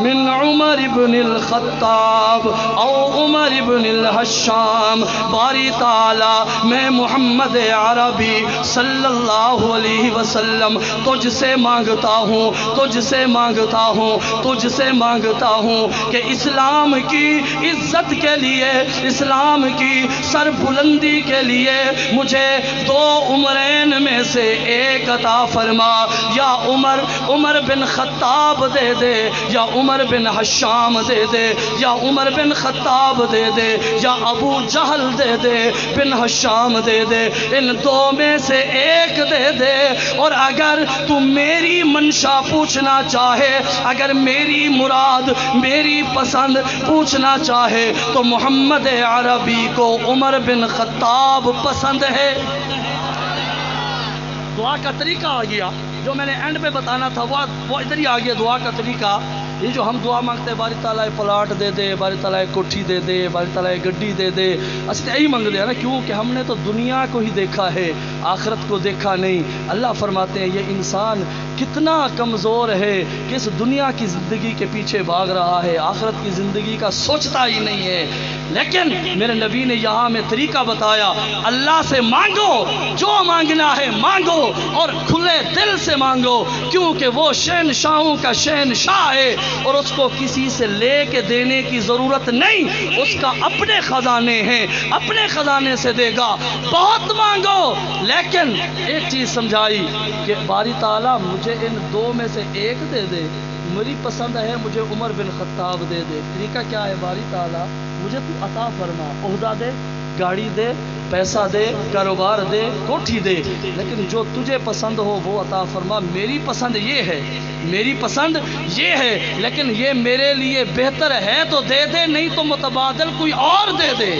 من عمر بن الخطاب او عمر بن الحشام. باری تعالی میں محمد عربی صلی اللہ علیہ وسلم تجھ سے مانگتا ہوں، تجھ سے مانگتا ہوں، تجھ سے مانگتا ہوں کہ اسلام کی عزت کے لیے، اسلام کی سر بلندی کے لیے مجھے دو عمرین میں سے ایک عطا فرما. یا عمر بن خطاب دے دے، یا عمر بن حشام دے دے، یا عمر بن خطاب دے دے، یا ابو جہل دے دے، بن حشام دے دے، ان دو میں سے ایک دے دے. اور اگر تو میری منشا پوچھنا چاہے، اگر میری مراد، میری پسند پوچھنا چاہے تو محمد عربی کو عمر بن خطاب پسند ہے. دعا کا طریقہ آ گیا جو میں نے اینڈ پہ بتانا تھا، وہ ادھر ہی آ گیا. دعا کا طریقہ یہ جو ہم دعا مانگتے ہیں، باری تعالیٰ پلاٹ دے دے، باری تعالیٰ کوٹھی دے دے، باری تعالیٰ گڈی دے دے، اصل یہی مانگتے ہیں نا. کیوں کہ ہم نے تو دنیا کو ہی دیکھا ہے، آخرت کو دیکھا نہیں. اللہ فرماتے ہیں یہ انسان کتنا کمزور ہے کہ اس دنیا کی زندگی کے پیچھے بھاگ رہا ہے، آخرت کی زندگی کا سوچتا ہی نہیں ہے. لیکن میرے نبی نے یہاں میں طریقہ بتایا، اللہ سے مانگو، جو مانگنا ہے مانگو اور کھلے دل سے مانگو، کیونکہ وہ شہنشاہوں کا شہنشاہ ہے اور اس کو کسی سے لے کے دینے کی ضرورت نہیں. اس کا اپنے خزانے ہیں، اپنے خزانے سے دے گا. بہت مانگو، لیکن ایک چیز سمجھائی کہ باری تعالیٰ مجھے ان دو میں سے ایک دے دے. میری پسند ہے مجھے عمر بن خطاب دے دے. طریقہ کیا ہے؟ باری تعالیٰ مجھے تو عطا فرما، عہدہ دے، گاڑی دے، پیسہ دے، کاروبار دے، کوٹھی دے، لیکن جو تجھے پسند ہو وہ عطا فرما. میری پسند یہ ہے، میری پسند یہ ہے، لیکن یہ میرے لیے بہتر ہے تو دے دے، نہیں تو متبادل کوئی اور دے دے.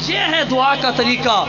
یہ ہے دعا کا طریقہ.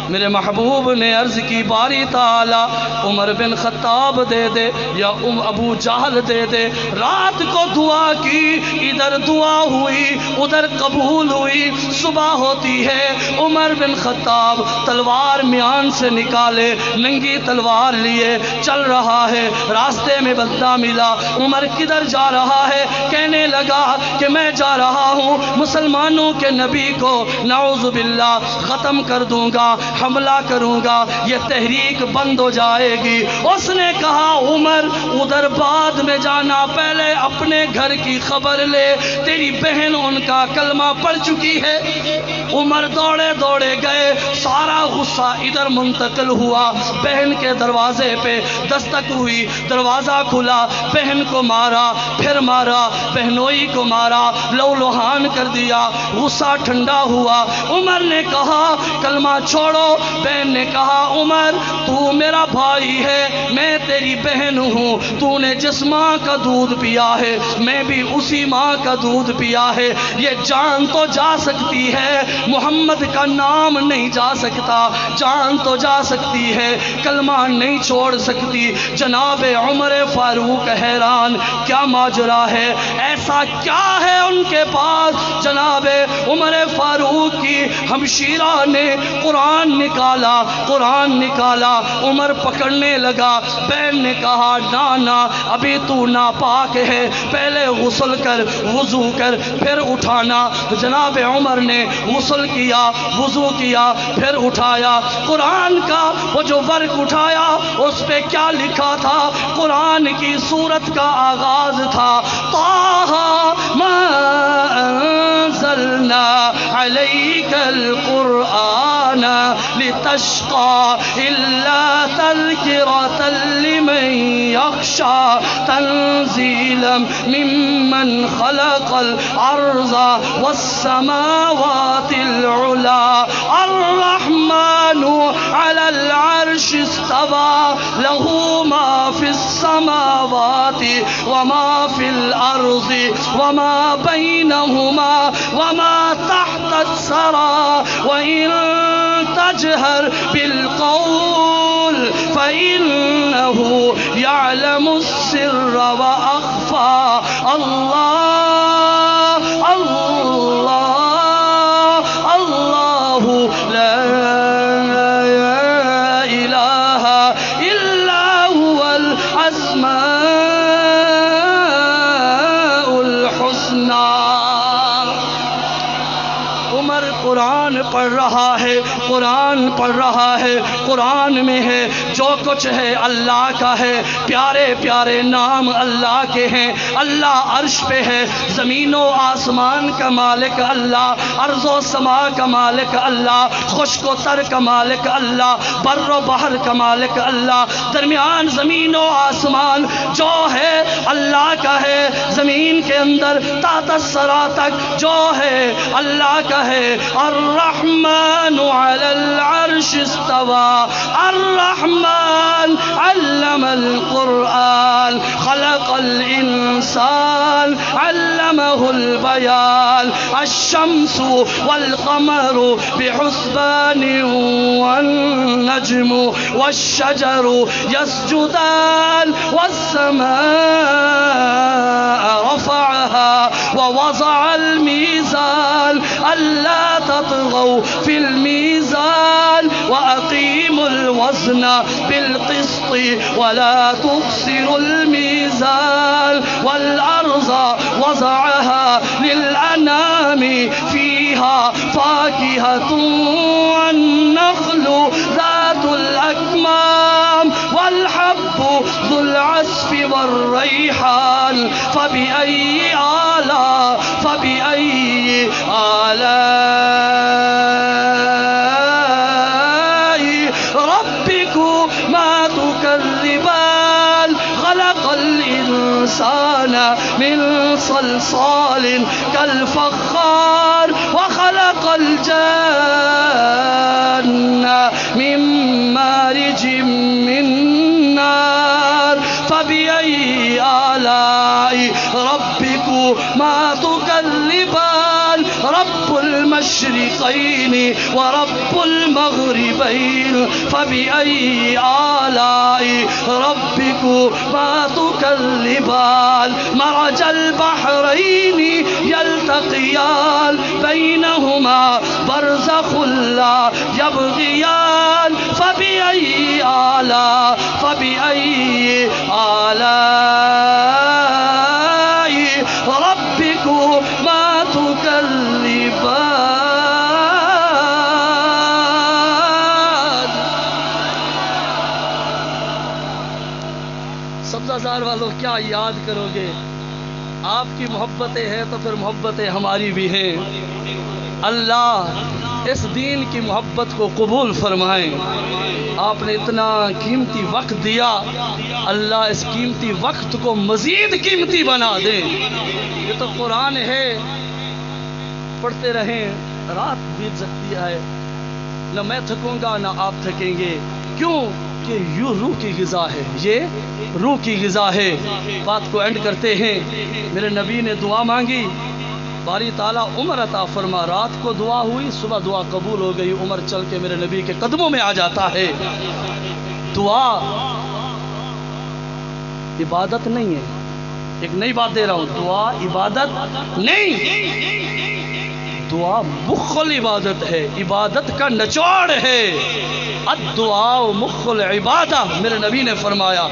میرے محبوب نے عرض کی باری تعالیٰ عمر بن خطاب دے دے یا ابو جہل دے دے. رات کو دعا کی، ادھر دعا ہوئی، ادھر قبول ہوئی. صبح ہوتی ہے، عمر بن خطاب تلوار میان سے نکالے، ننگی تلوار لیے چل رہا ہے. راستے میں بندہ ملا. عمر کدھر جا رہا ہے؟ کہنے لگا کہ میں جا رہا ہوں مسلمانوں کے نبی کو نعوذ باللہ ختم کر دوں گا، حملہ کروں گا، یہ تحریک بند ہو جائے گی. اس نے کہا عمر ادھر بعد میں جانا، پہلے اپنے گھر کی خبر لے، تیری بہن ان کا کلمہ پڑھ چکی ہے. عمر دوڑے دوڑے گئے، سارا غصہ ادھر منتقل ہوا. بہن کے دروازے پہ دستک ہوئی، دروازہ کھلا، بہن کو مارا، پھر مارا، بہنوئی کو مارا، لو لوہان کر دیا. غصہ ٹھنڈا ہوا. عمر نے کہا کلمہ چھوڑو. بہن نے کہا عمر تو میرا بھائی ہے، میں تیری بہن ہوں. تو نے جس ماں کا دودھ پیا ہے میں بھی اسی ماں کا دودھ پیا ہے. یہ جان تو جا سکتی ہے، محمد کا نام نہیں جا سکتا. جان تو جا سکتی ہے، کلمہ نہیں چھوڑ سکتی. جناب عمر فاروق حیران، کیا ماجرا ہے؟ ایسا کیا ہے ان کے پاس؟ جناب عمر فاروق کی ہمشیرہ نے قرآن نکالا، قرآن نکالا. عمر پکڑنے لگا. بہن نے کہا نانا ابھی تو ناپاک ہے، پہلے غسل کر، وضو کر، پھر اٹھانا. جناب عمر نے غسل کیا، وضو کیا، پھر اٹھایا. قرآن کا وہ جو ورق اٹھایا اس پہ کیا لکھا تھا؟ قرآن کی سورت کا آغاز تھا، طٰہٰ ما انزلنا علیک القرآن لتشقى إلا تذكرة لمن يخشى تنزيلا ممن خلق الأرض والسماوات العلى الرحمن على العرش استوى له ما في السماوات وما في الأرض وما بينهما وما تحت الثرى وإن تجهر بالقول فإنه يعلم السر وأخفى. الله الله الله لا إله إلا هو الأسماء الحسنى. عمر قرآن پڑھ رہا ہے، قرآن پڑھ رہا ہے، قرآن میں ہے جو کچھ ہے اللہ کا ہے، پیارے پیارے نام اللہ کے ہیں. اللہ عرش پہ ہے، زمین و آسمان کا مالک اللہ، ارض و سما کا مالک اللہ، خشک و تر کا مالک اللہ، بر و بحر کا مالک اللہ. درمیان زمین و آسمان جو ہے اللہ کا ہے، زمین کے اندر تحت الثری تک جو ہے اللہ کا ہے. الرحمن علی العرش استوى، الرحمن علم القرآن، خلق الانسان علمه البیان. الشمس والقمر بحسبان والنجم والشجر يسجدان والسماء رفعها ووضع الميزان ألا تطغوا في الميزان وأقيموا الوزن بالقسط ولا تخسروا الميزان. والأرض وضعها للأنام فيها فاكهة والنخل ذات الأكمام والحب ذو العصف والريحان. فبأي آلاء ربكما تكذبان. خلق الإنسان من صلصال كالفخار وخلق الجن من مارج من نار. فبأي آلاء ربكما تكذبان. رب المشرقين ورب المغربين. فبأي آلاء ربكما تكذبان. مرج البحرين يلتقيان بينهما برزخ لا يبغيان. فبأي آلاء ربكما تكذبان. سبزہ والوں کیا یاد کرو گے؟ آپ کی محبتیں ہیں تو پھر محبتیں ہماری بھی ہیں. اللہ اس دین کی محبت کو قبول فرمائیں. آپ نے اتنا قیمتی وقت دیا، اللہ اس قیمتی وقت کو مزید قیمتی بنا دے. یہ تو قرآن ہے، پڑھتے رہیں رات بیت سکتی ہے، نہ میں تھکوں گا نہ آپ تھکیں گے. کیوں کہ یہ روح کی غذا ہے، یہ روح کی غذا ہے. بات کو اینڈ کرتے ہیں. میرے نبی نے دعا مانگی، باری تعالیٰ عمر عطا فرما. رات کو دعا ہوئی، صبح دعا قبول ہو گئی. عمر چل کے میرے نبی کے قدموں میں آ جاتا ہے. دعا عبادت نہیں ہے. ایک نئی بات دے رہا ہوں، دعا عبادت نہیں، دعا مخل عبادت ہے، عبادت کا نچوڑ ہے. الدعاء مخ العبادہ، میرے نبی نے فرمایا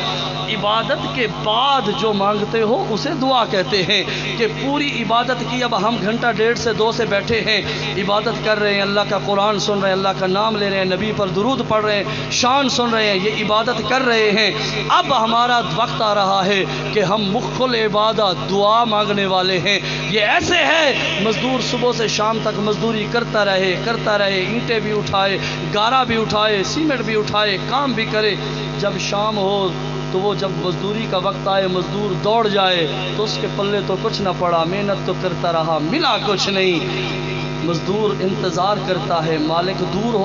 عبادت کے بعد جو مانگتے ہو اسے دعا کہتے ہیں. کہ پوری عبادت کی اب ہم گھنٹہ ڈیڑھ سے دو سے بیٹھے ہیں، عبادت کر رہے ہیں، اللہ کا قرآن سن رہے ہیں، اللہ کا نام لے رہے ہیں، نبی پر درود پڑھ رہے ہیں، شان سن رہے ہیں، یہ عبادت کر رہے ہیں. اب ہمارا وقت آ رہا ہے کہ ہم مخ العبادہ دعا مانگنے والے ہیں. یہ ایسے ہے مزدور صبح سے شام تک مزدوری کرتا رہے، اینٹیں بھی اٹھائے، گارا بھی اٹھائے، سیمنٹ بھی اٹھائے، کام بھی کرے. جب شام ہو تو وہ جب مزدوری کا وقت آئے، مزدور دوڑ جائے تو اس کے پلے تو کچھ نہ پڑا، محنت تو کرتا رہا، ملا کچھ نہیں. مزدور انتظار کرتا ہے، مالک دور ہو